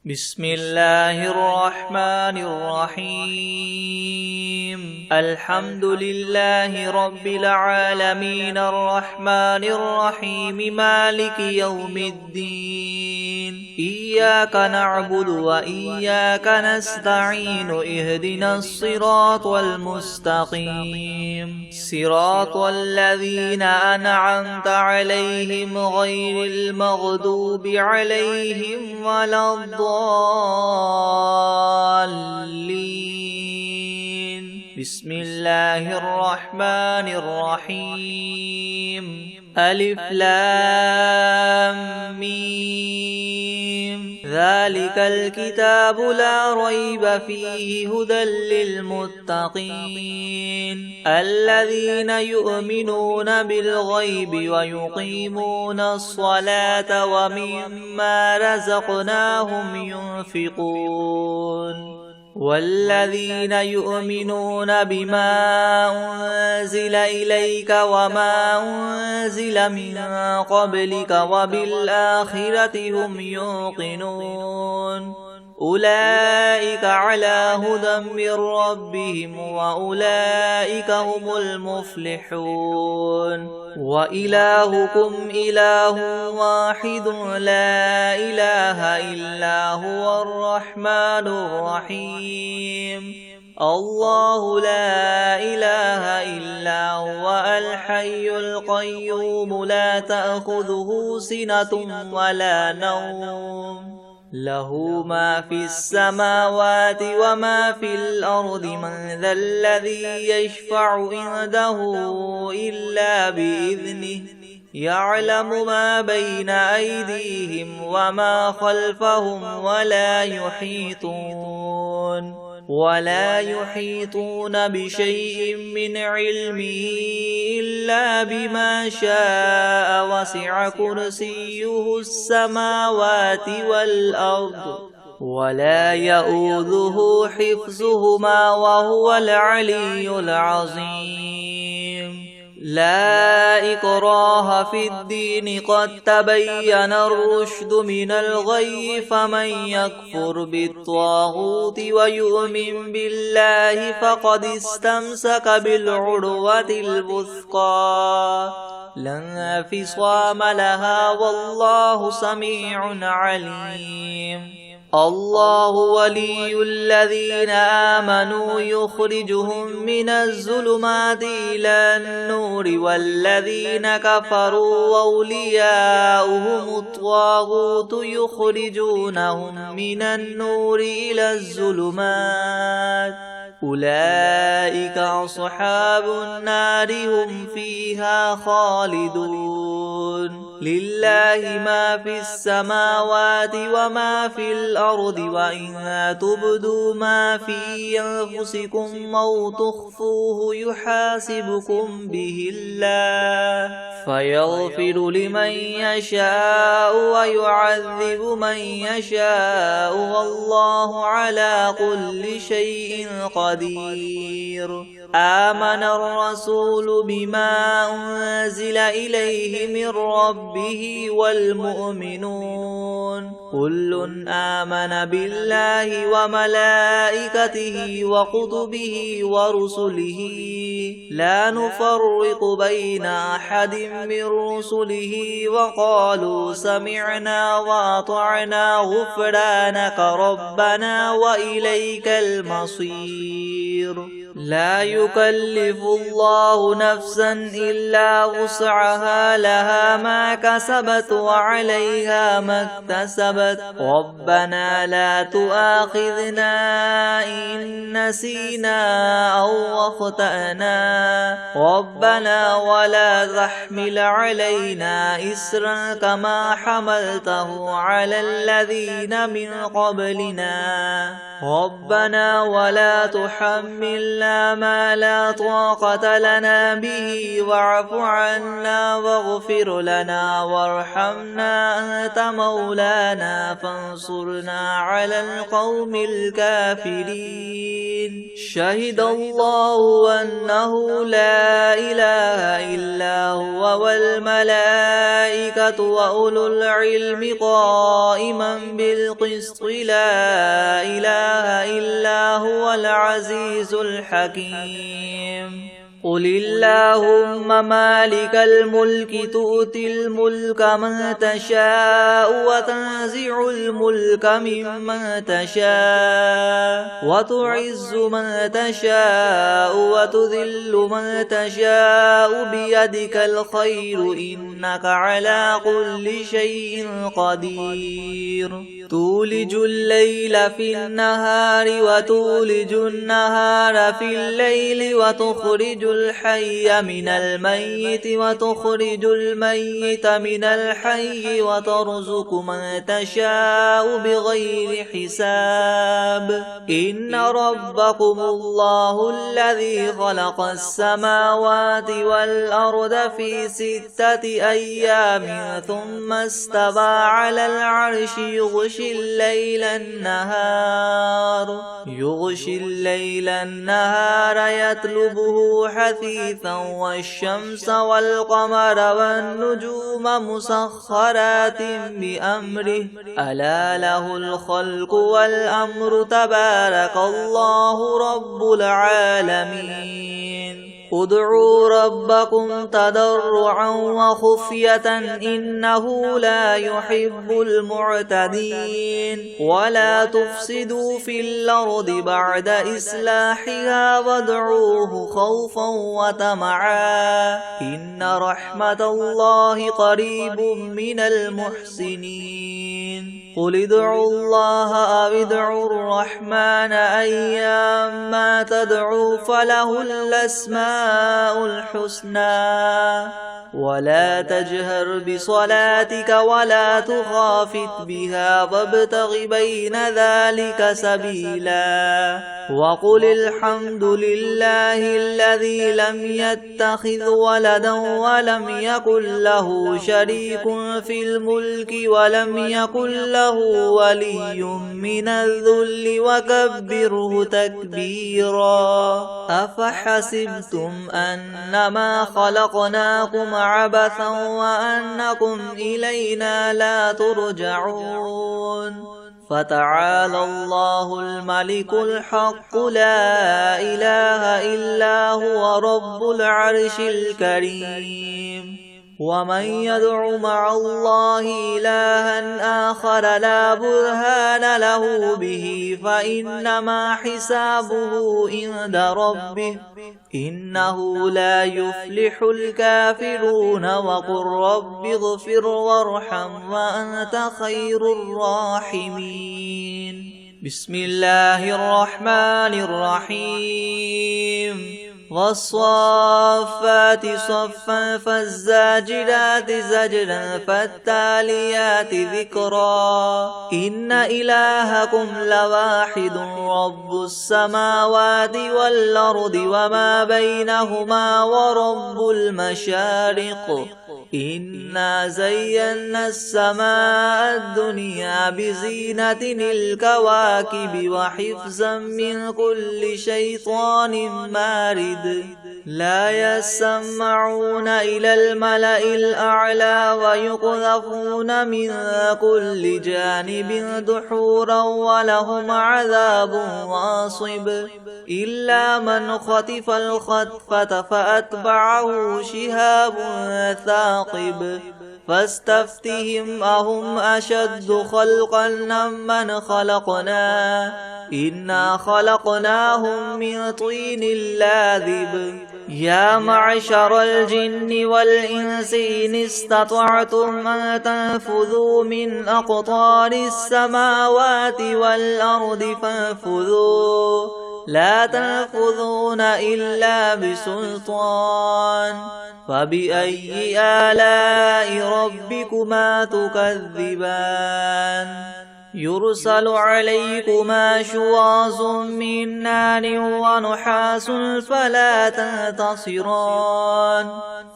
بسم الله الرحمن الرحيم الحمد لله رب العالمين الرحمن الرحيم مالك يوم الدين إياك نعبد وإياك نستعين اهدنا الصراط المستقيم صراط الذين أنعمت عليهم غير المغضوب عليهم ولا الضالين بسم الله الرحمن الرحيم ألف لام ميم ذلك الكتاب لا ريب فيه هدى للمتقين الذين يؤمنون بالغيب ويقيمون الصلاة ومما رزقناهم ينفقون والذين يؤمنون بما أنزل إليك وما أنزل من قبلك وبالآخرة هم يوقنون أولئك على هدى من ربهم وأولئك هم المفلحون وإلهكم إله واحد لا إله إلا هو الرحمن الرحيم الله لا إله إلا هو الحي القيوم لا تأخذه سنة ولا نوم له ما في السماوات وما في الأرض من ذا الذي يشفع عنده إلا بإذنه يعلم ما بين أيديهم وما خلفهم ولا يحيطون بشيء من علمه إلا بما شاء وسع كرسيه السماوات والأرض ولا يؤوده حفظهما وهو العلي العظيم لا إكراه في الدين قد تبين الرشد من الغي فمن يكفر بالطاغوت ويؤمن بالله فقد استمسك بالعروة الوثقى لا انفصام لها والله سميع عليم الله ولي الذين آمنوا يخرجهم من الظلمات إلى النور والذين كفروا أولياؤهم الطاغوت يخرجونهم من النور إلى الظلمات أولئك أصحاب النار هم فيها خالدون لله ما في السماوات وما في الأرض وإن تبدوا ما في أنفسكم أو تخفوه يحاسبكم به الله فيغفر لمن يشاء ويعذب من يشاء والله على كل شيء قدير آمن الرسول بما أنزل إليه من ربه والمؤمنون كل آمن بالله وملائكته وكتبه ورسله لا نفرق بين أحد من رسله وقالوا سمعنا وأطعنا غفرانك ربنا وإليك المصير لا يكلف الله نفسا إلا وسعها لها ما كسبت وعليها ما اكتسبت ربنا لا تؤاخذنا إن نسينا أو أخطأنا ربنا ولا تحمل علينا إسرا كما حملته على الذين من قبلنا ربنا ولا تحملنا ما لا طاقة لنا به واعف عنا واغفر لنا وارحمنا أنت مولانا فانصرنا على القوم الكافرين شهد الله أنه لا إله إلا هو والملائكة وأولو العلم قائما بالقسط لا إله إلا هو العزيز الحكيم قل اللهم مالك الملك تؤتي الملك من تشاء وتنزع الملك ممن تشاء وتعز من تشاء وتذل من تشاء بيدك الخير إنك على كل شيء قدير تولج الليل في النهار وتولج النهار في الليل وتخرج الحي من الميت وتخرج الميت من الحي وترزق من تشاء بغير حساب إن ربكم الله الذي خلق السماوات والأرض في 6 أيام ثم استوى على العرش يغشي الليل النهار يطلبه حثيثا والشمس والقمر والنجوم مسخرات بأمره ألا له الخلق والأمر تبارك الله رب العالمين ادعوا ربكم تضرعا وخفية إنه لا يحب المعتدين ولا تفسدوا في الأرض بعد إصلاحها وادعوه خوفا وطمعا إن رحمة الله قريب من المحسنين قل ادعوا الله أو ادعوا الرحمن أيما تدعوا فله الأسماء الحسنى ولا تجهر بصلاتك ولا تخافت بها وابتغ بين ذلك سبيلا وقل الحمد لله الذي لم يتخذ ولدا ولم يكن له شريك في الملك ولم يكن له ولي من الذل وكبره تكبيرا أفحسبتم أنما خلقناكم عبثا وأنكم إلينا لا ترجعون فتعالى الله الملك الحق لا إله إلا هو رب العرش الكريم ومن يدع مع الله إلها آخر لا برهان له به فإنما حسابه عند ربه إنه لا يفلح الكافرون وقل رب اغفر وارحم وأنت خير الراحمين بسم الله الرحمن الرحيم والصافات صفا فالزاجرات زجرا فالتاليات ذكرا إن إلهكم لواحد رب السماوات والأرض وما بينهما ورب المشارق إنا زينا السماء الدنيا بزينة الكواكب وحفظا من كل شيطان مارد لا يسمعون إلى الملأ الأعلى ويقذفون من كل جانب دحورا ولهم عذاب واصب إلا من خطف الخطفة فأتبعه شهاب ثاقب فاستفتهم أهم أشد خلقا ممن خلقنا إنا خلقناهم من طين لاذب يا معشر الجن والإنس إن استطعتم أن تنفذوا من أقطار السماوات والأرض فانفذوا لا تنفذون إلا بسلطان فبأي آلاء ربكما تكذبان يرسل عليكما شواظ من نار ونحاس فلا تنتصران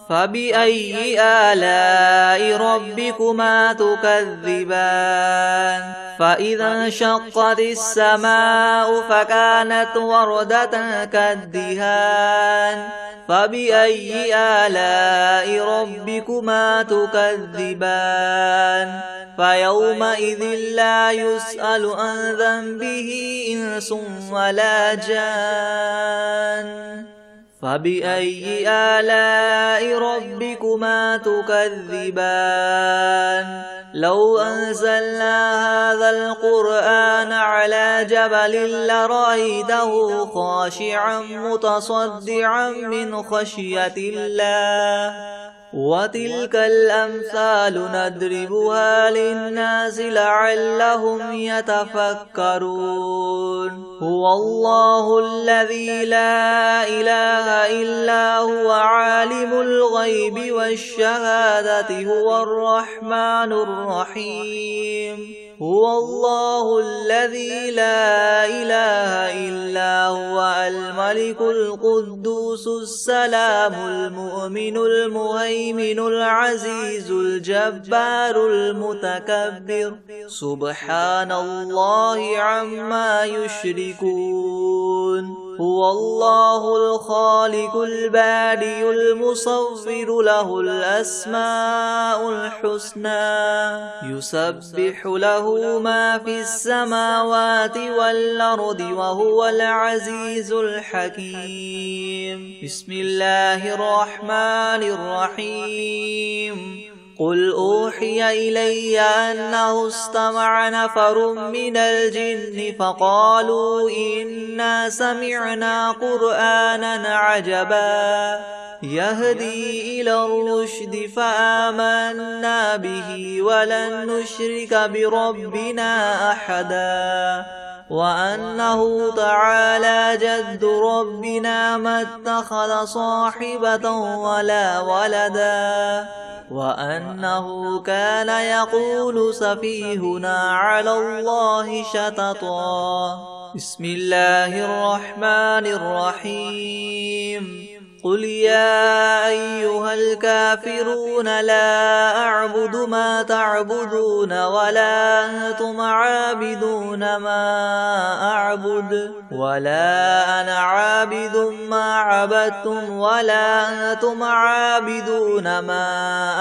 فبأي آلاء ربكما تكذبان فإذا انشقت السماء فكانت وردة كالدهان فبأي آلاء ربكما تكذبان فيومئذ لا يسأل عن ذنبه إنس ولا جان فبأي آلاء ربكما تكذبان لو أنزلنا هذا القرآن على جبل لرأيته خاشعا متصدعا من خشية الله وتلك الأمثال نضربها للناس لعلهم يتفكرون هو الله الذي لا إله إلا هو عالم الغيب والشهادة هو الرحمن الرحيم هو الله الذي لا إله إلا هو الملك القدوس السلام المؤمن المهيمن العزيز الجبار المتكبر سبحان الله عما يشركون هو الله الخالق البارئ المصور له الأسماء الحسنى يسبح له ما في السماوات والأرض وهو العزيز الحكيم بسم الله الرحمن الرحيم قل أوحي إلي أنه استمع نفر من الجن فقالوا إنا سمعنا قرآنا عجبا يهدي إلى الرشد فآمنا به ولن نشرك بربنا أحدا وأنه تعالى جد ربنا ما اتخذ صاحبة ولا ولدا وأنه كان يقول سفيهنا على الله شططا بسم الله الرحمن الرحيم قل يا أيها الكافرون لا أعبد ما تعبدون ولا أنتم عابدون ما أعبد ولا أنا عابد ما عبدتم ولا أنتم عابدون ما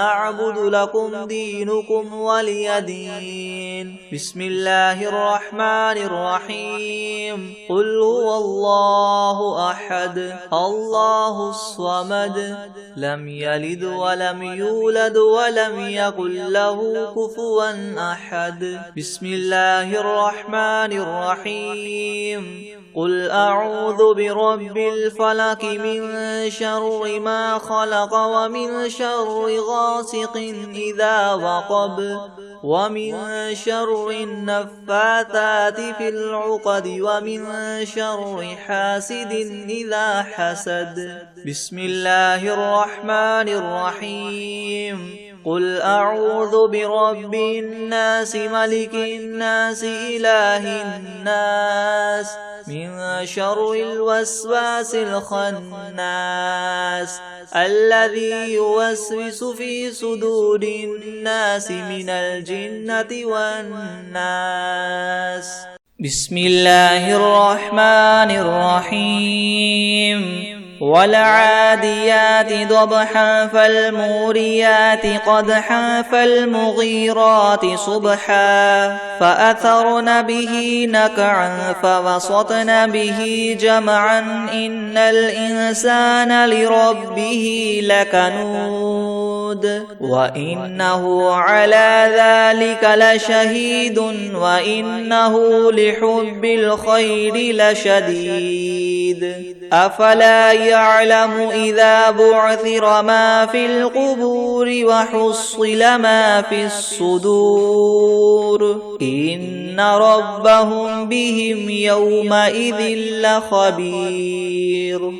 أعبد لكم دينكم ولي دين بسم الله الرحمن الرحيم قل هو الله أحد الله الصمد لم يلد ولم يولد ولم يكن له كفوا أحد بسم الله الرحمن الرحيم قل أعوذ برب الفلق من شر ما خلق ومن شر غاسق إذا وقب ومن شر النفاثات في العقد ومن شر حاسد إذا حسد بسم الله الرحمن الرحيم قل أعوذ برب الناس ملك الناس إله الناس من شر الوسواس الخناس الذي يوسوس في صدور الناس من الجنة والناس بسم الله الرحمن الرحيم والعاديات ضبحا فالموريات قدحا فالمغيرات صبحا فأثرن به نقعا فوسطن به جمعا إن الإنسان لربه لكنود وإنه على ذلك لشهيد وإنه لحب الخير لشديد أفلا يعلم إذا بعثر ما في القبور وحصل ما في الصدور إن ربهم بهم يومئذ لخبير